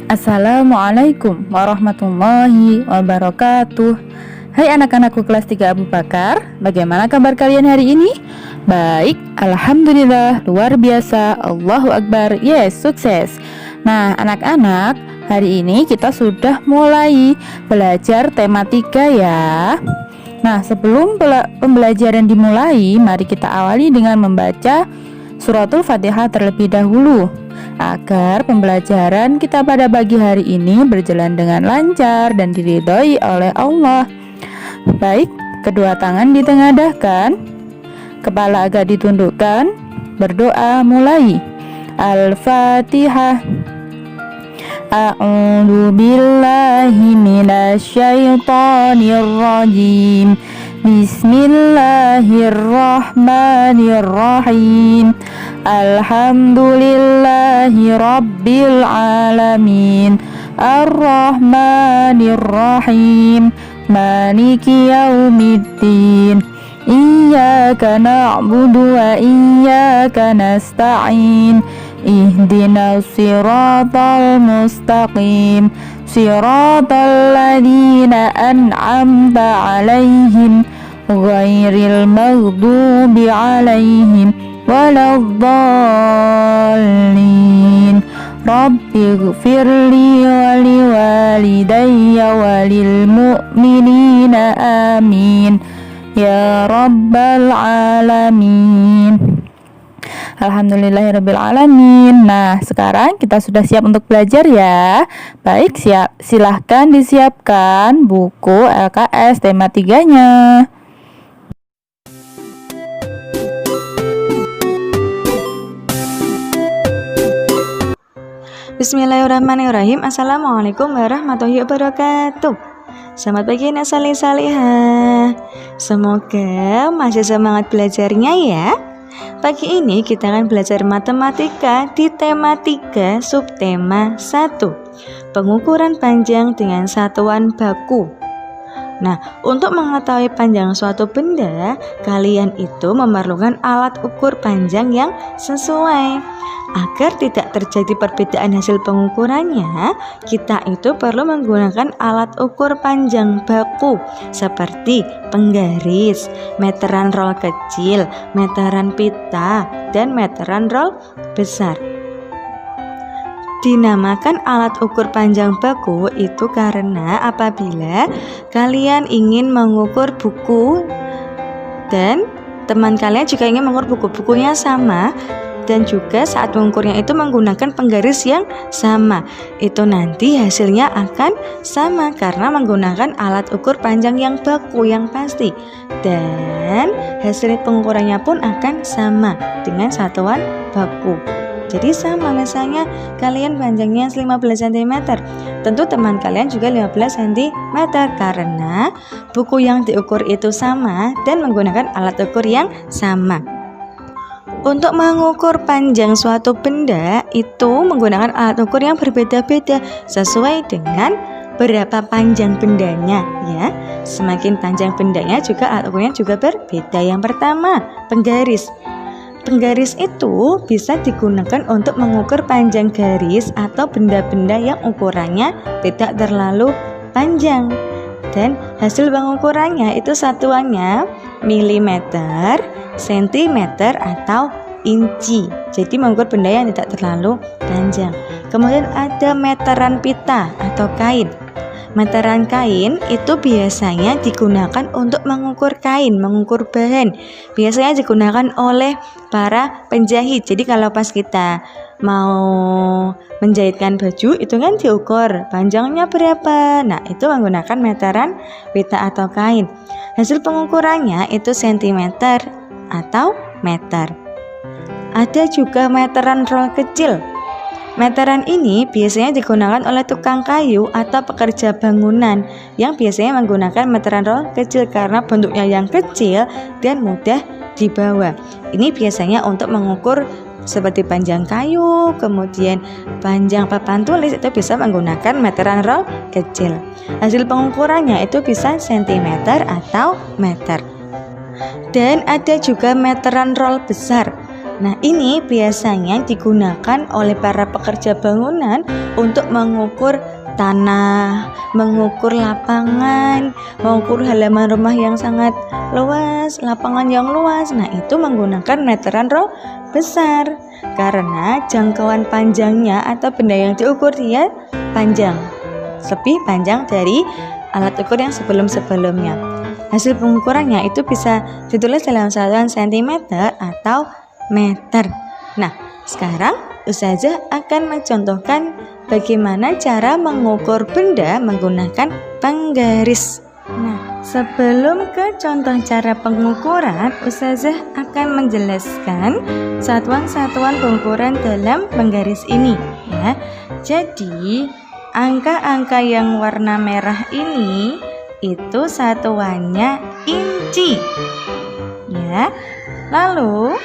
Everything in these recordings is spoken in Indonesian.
Assalamualaikum warahmatullahi wabarakatuh. Hai anak-anakku kelas 3 Abu Bakar, bagaimana kabar kalian hari ini? Baik, alhamdulillah, luar biasa, Allahu Akbar, yes, sukses. Nah anak-anak, hari ini kita sudah mulai belajar tema 3 ya. Nah sebelum pembelajaran dimulai, mari kita awali dengan membaca Suratul Fatihah terlebih dahulu, agar pembelajaran kita pada pagi hari ini berjalan dengan lancar dan diridhoi oleh Allah. Baik, kedua tangan ditengadahkan, kepala agak ditundukkan, berdoa mulai. Al-Fatihah. A'udzu billahi minasyaitonir rajim. Bismillahirrahmanirrahim. Alhamdulillahi rabbil alamin. Ar-Rahmanir-Rahim. Maliki yaumiddin. Iyyaka na'budu wa iyyaka nasta'in. Ihdinas siratal mustaqim. Siratal ladzina an'amta 'alaihim ghairil maghdubi 'alaihim waladdallin. Rabbighfirli wa liwalidayya walil mu'minina amin ya rabbal alamin. Alhamdulillahirabbil alamin. Nah, sekarang kita sudah siap untuk belajar ya. Baik, silahkan disiapkan buku LKS tema 3-nya. Bismillahirrahmanirrahim. Assalamualaikum warahmatullahi wabarakatuh. Selamat pagi anak saleh-salehah. Semoga masih semangat belajarnya ya. Pagi ini kita akan belajar matematika di tema 3 subtema 1, pengukuran panjang dengan satuan baku. Nah, untuk mengetahui panjang suatu benda, kalian itu memerlukan alat ukur panjang yang sesuai. Agar tidak terjadi perbedaan hasil pengukurannya, kita itu perlu menggunakan alat ukur panjang baku seperti penggaris, meteran roll kecil, meteran pita, dan meteran roll besar. Dinamakan alat ukur panjang baku itu karena apabila kalian ingin mengukur buku dan teman kalian juga ingin mengukur buku-bukunya sama, dan juga saat mengukurnya itu menggunakan penggaris yang sama, itu nanti hasilnya akan sama karena menggunakan alat ukur panjang yang baku yang pasti, dan hasil pengukurannya pun akan sama dengan satuan baku. Jadi sama, misalnya kalian panjangnya 15 cm, tentu teman kalian juga 15 cm karena buku yang diukur itu sama dan menggunakan alat ukur yang sama. Untuk mengukur panjang suatu benda itu menggunakan alat ukur yang berbeda-beda sesuai dengan berapa panjang bendanya ya. Semakin panjang bendanya juga alat ukurnya juga berbeda. Yang pertama, penggaris. Penggaris itu bisa digunakan untuk mengukur panjang garis atau benda-benda yang ukurannya tidak terlalu panjang. Dan hasil pengukurannya itu satuannya milimeter, sentimeter, atau inci. Jadi mengukur benda yang tidak terlalu panjang. Kemudian ada meteran pita atau kain. Meteran kain itu biasanya digunakan untuk mengukur kain, mengukur bahan. Biasanya digunakan oleh para penjahit. Jadi kalau pas kita mau menjahitkan baju itu kan diukur panjangnya berapa. Nah, itu menggunakan meteran pita atau kain. Hasil pengukurannya itu sentimeter atau meter. Ada juga meteran roll kecil. Meteran ini biasanya digunakan oleh tukang kayu atau pekerja bangunan yang biasanya menggunakan meteran roll kecil karena bentuknya yang kecil dan mudah dibawa. Ini biasanya untuk mengukur seperti panjang kayu, kemudian panjang papan tulis, itu bisa menggunakan meteran roll kecil. Hasil pengukurannya itu bisa sentimeter atau meter. Dan ada juga meteran roll besar. Nah, ini biasanya digunakan oleh para pekerja bangunan untuk mengukur tanah, mengukur lapangan, mengukur halaman rumah yang sangat luas, lapangan yang luas. Nah, itu menggunakan meteran besar karena jangkauan panjangnya atau benda yang diukur dia panjang, lebih panjang dari alat ukur yang sebelum-sebelumnya. Hasil pengukurannya itu bisa ditulis dalam satuan sentimeter atau meter. Nah, sekarang Ustazah akan mencontohkan bagaimana cara mengukur benda menggunakan penggaris. Nah, sebelum ke contoh cara pengukuran, Ustazah akan menjelaskan satuan-satuan pengukuran dalam penggaris ini ya. Jadi, angka-angka yang warna merah ini itu satuannya inci. Ya. Lalu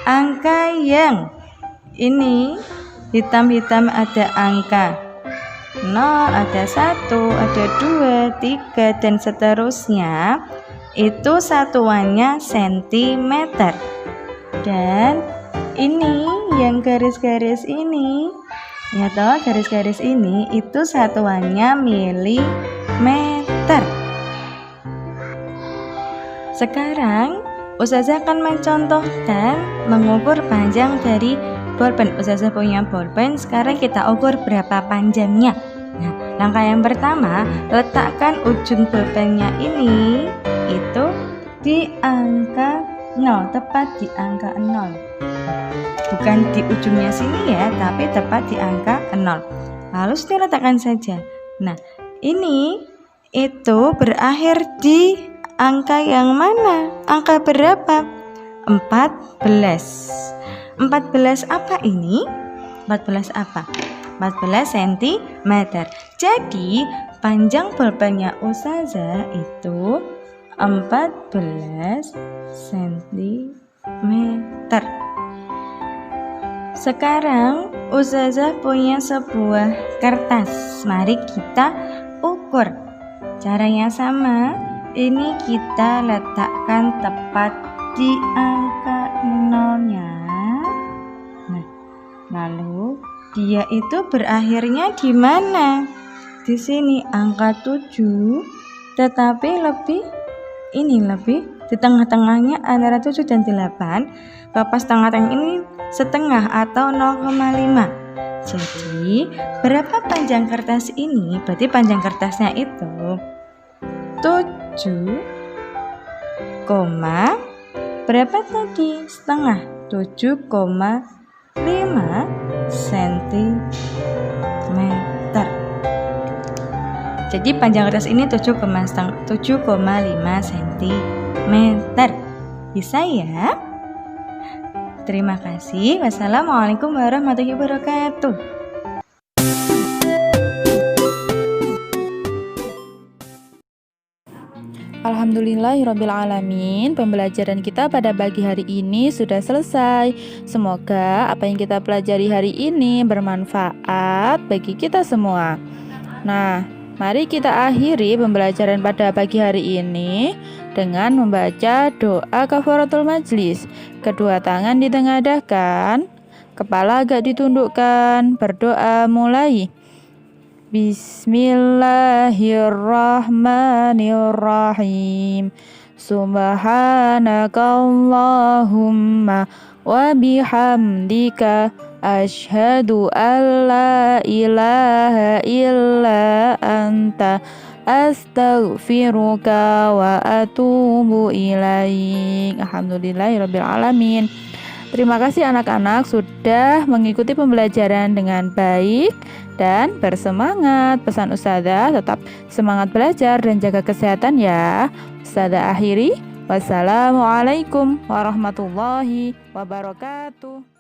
angka yang ini hitam-hitam ada angka 0, ada 1, ada 2, 3 dan seterusnya. Itu satuannya sentimeter. Dan ini yang garis-garis ini, ya toh, garis-garis ini itu satuannya milimeter. Sekarang Ustazah akan mencontohkan mengukur panjang dari bolpen. Ustazah punya bolpen, sekarang kita ukur berapa panjangnya. Nah, langkah yang pertama, letakkan ujung bolpennya ini itu di angka 0, tepat di angka 0. Bukan di ujungnya sini ya, tapi tepat di angka 0. Lalu sudah letakkan saja. Nah, ini itu berakhir di angka yang mana? Angka berapa? 14. 14 apa ini? 14 apa? 14 cm. Jadi panjang bolpennya Ustazah itu 14 cm. Sekarang Ustazah punya sebuah kertas. Mari kita ukur. Caranya sama. Ini kita letakkan tepat di angka 0-nya. Nah, lalu dia itu berakhirnya di mana? Di sini angka 7, tetapi lebih di tengah-tengahnya antara 7 dan 8. Pas tengah-tengah ini setengah atau 0,5. Jadi, berapa panjang kertas ini? Berarti panjang kertasnya itu 7, berapa tadi? Setengah. 7,5 cm. Jadi panjang kertas ini 7,5 cm. Bisa ya? Terima kasih. Wassalamualaikum warahmatullahi wabarakatuh. Alhamdulillahirrabbilalamin. Pembelajaran kita pada pagi hari ini sudah selesai. Semoga apa yang kita pelajari hari ini bermanfaat bagi kita semua. Nah, mari kita akhiri pembelajaran pada pagi hari ini dengan membaca doa kafaratul majlis. Kedua tangan ditengadahkan, kepala agak ditundukkan, berdoa mulai. Bismillahirrahmanirrahim. Subhanakallahumma wa bihamdika asyhadu an la ilaha illa anta astaghfiruka wa atubu ilaik. Alhamdulillahirabbil alamin. Terima kasih anak-anak sudah mengikuti pembelajaran dengan baik dan bersemangat. Pesan Ustazah, tetap semangat belajar dan jaga kesehatan ya. Ustazah akhiri. Wassalamualaikum warahmatullahi wabarakatuh.